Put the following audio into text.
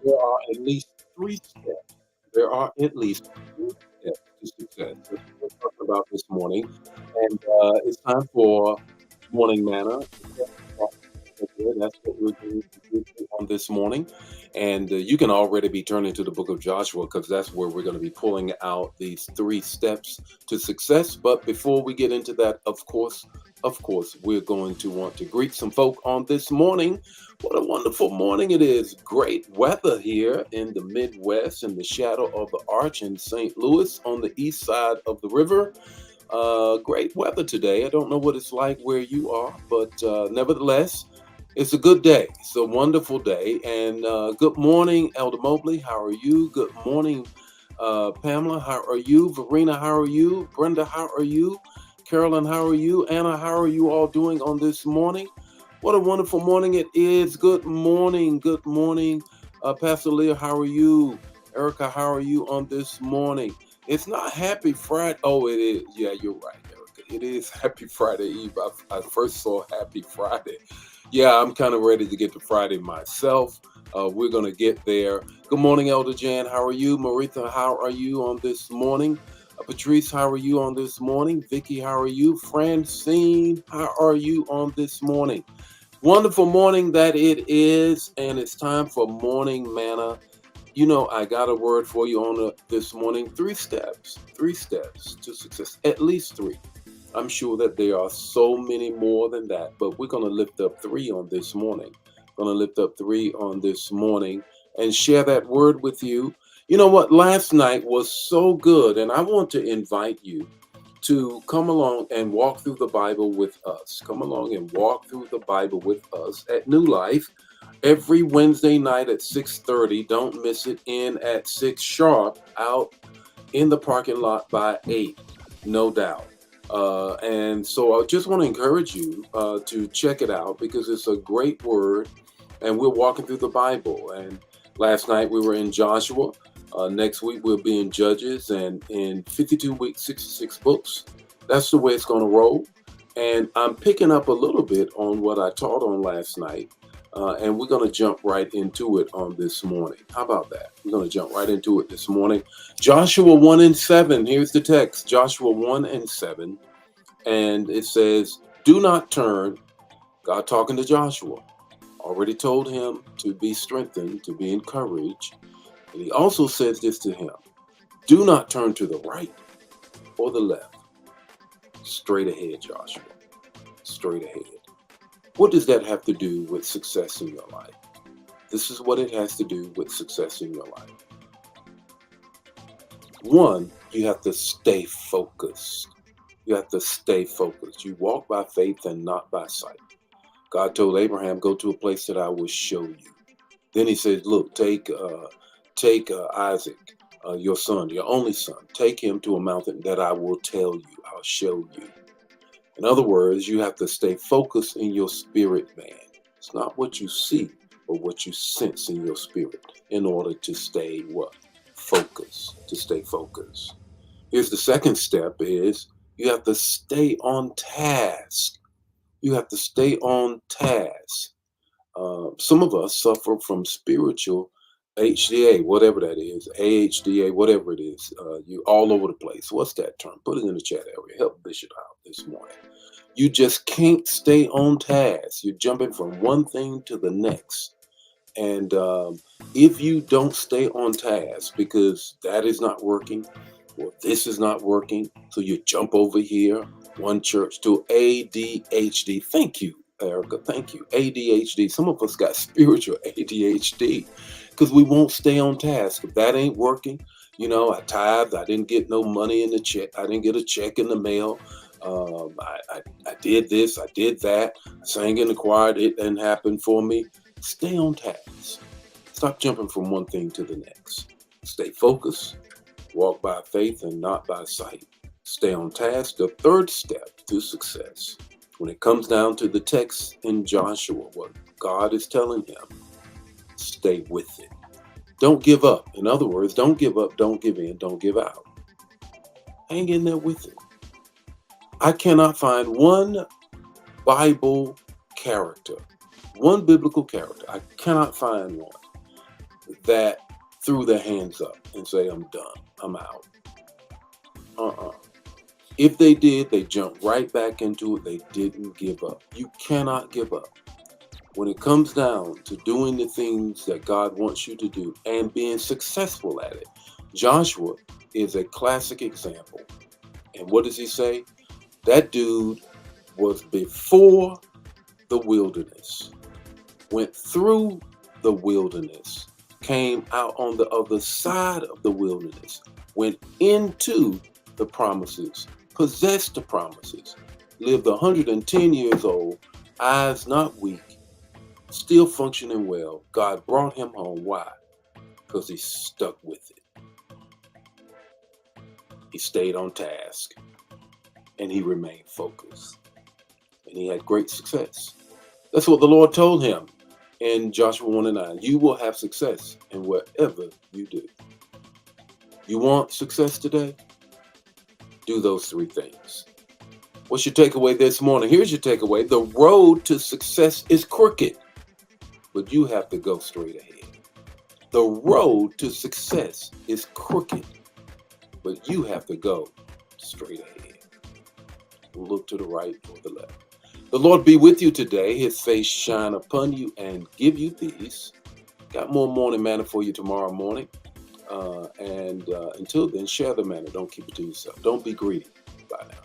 there are at least three steps. There are at least three steps to success. That's what we're talking about this morning. And it's time for Morning Manna. That's what we're going to do on this morning. And you can already be turning to the book of Joshua because that's where we're going to be pulling out these three steps to success. But before we get into that, of course, we're going to want to greet some folk on this morning. What a wonderful morning it is. Great weather here in the Midwest in the shadow of the Arch in St. Louis on the east side of the river. Great weather today. I don't know what it's like where you are, but nevertheless, it's a good day. It's a wonderful day. And good morning, Elder Mobley. How are you? Good morning, Pamela. How are you? Verena, how are you? Brenda, how are you? Carolyn, how are you? Anna, how are you all doing on this morning? What a wonderful morning it is. Good morning. Good morning. Pastor Leah, how are you? Erica, how are you on this morning? It's not Happy Friday. Oh, it is. Yeah, you're right, Erica. It is Happy Friday Eve. I first saw Happy Friday. Yeah, I'm kind of ready to get to Friday myself. We're going to get there. Good morning, Elder Jan. How are you? Maritha, how are you on this morning? Patrice, how are you on this morning? Vicky, how are you? Francine, how are you on this morning? Wonderful morning that it is, and it's time for Morning Manna. You know, I got a word for you on this morning. Three steps to success, at least three. I'm sure that there are so many more than that, but we're going to lift up three on this morning. Going to lift up three on this morning and share that word with you. You know what? Last night was so good, and I want to invite you to come along and walk through the Bible with us. Come along and walk through the Bible with us at New Life every Wednesday night at 6:30. Don't miss it. In at 6 sharp, out in the parking lot by 8, no doubt. And so I just want to encourage you to check it out because it's a great word, and we're walking through the Bible. And last night we were in Joshua. Next week we'll be in Judges, and in 52 weeks, 66 books. That's the way it's going to roll. And I'm picking up a little bit on what I taught on last night, and we're going to jump right into it on this morning. How about that? We're going to jump right into it this morning. Joshua 1 and 7. Here's the text. Joshua 1 and 7. And it says, do not turn. God talking to Joshua. Already told him to be strengthened, to be encouraged. And he also says this to him. Do not turn to the right or the left. Straight ahead, Joshua. Straight ahead. What does that have to do with success in your life? This is what it has to do with success in your life. One, you have to stay focused. You have to stay focused. You walk by faith and not by sight. God told Abraham, go to a place that I will show you. Then he said, look, take Isaac, your son, your only son. Take him to a mountain that I will tell you. I'll show you. In other words, you have to stay focused in your spirit, man. It's not what you see, but what you sense in your spirit in order to stay what? Focused, to stay focused. Here's the second step is you have to stay on task. You have to stay on task. Some of us suffer from spiritual HDA, whatever that is, AHDA, whatever it is. You all over the place. What's that term? Put it in the chat area. Help Bishop out this morning. You just can't stay on task. You're jumping from one thing to the next. And if you don't stay on task because that is not working, or this is not working, so you jump over here, one church to ADHD. Thank you, Erica. Thank you. ADHD. Some of us got spiritual ADHD because we won't stay on task. If that ain't working, you know, I tithed. I didn't get no money in the check. I didn't get a check in the mail. I did this. I did that. I sang in the choir. It didn't happen for me. Stay on task. Stop jumping from one thing to the next. Stay focused. Walk by faith and not by sight. Stay on task. The third step to success. When it comes down to the text in Joshua, what God is telling him, stay with it. Don't give up. In other words, don't give up, don't give in, don't give out. Hang in there with it. I cannot find one Bible character, one biblical character. I cannot find one that threw their hands up and say, I'm done, I'm out. Uh-uh. If they did, they jumped right back into it. They didn't give up. You cannot give up. When it comes down to doing the things that God wants you to do and being successful at it, Joshua is a classic example. And what does he say? That dude was before the wilderness, went through the wilderness, came out on the other side of the wilderness, went into the promises, possessed the promises, lived 110 years old, eyes not weak, still functioning well. God brought him home. Why? Because he stuck with it. He stayed on task and he remained focused. And he had great success. That's what the Lord told him in Joshua 1 and 9. You will have success in whatever you do. You want success today? Do those three things. What's your takeaway this morning? Here's your takeaway. The road to success is crooked, but you have to go straight ahead. The road to success is crooked, but you have to go straight ahead. Look to the right or the left. The Lord be with you today. His face shine upon you and give you peace. Got more morning manna for you tomorrow morning. And until then, share the manna. Don't keep it to yourself. Don't be greedy. Bye now.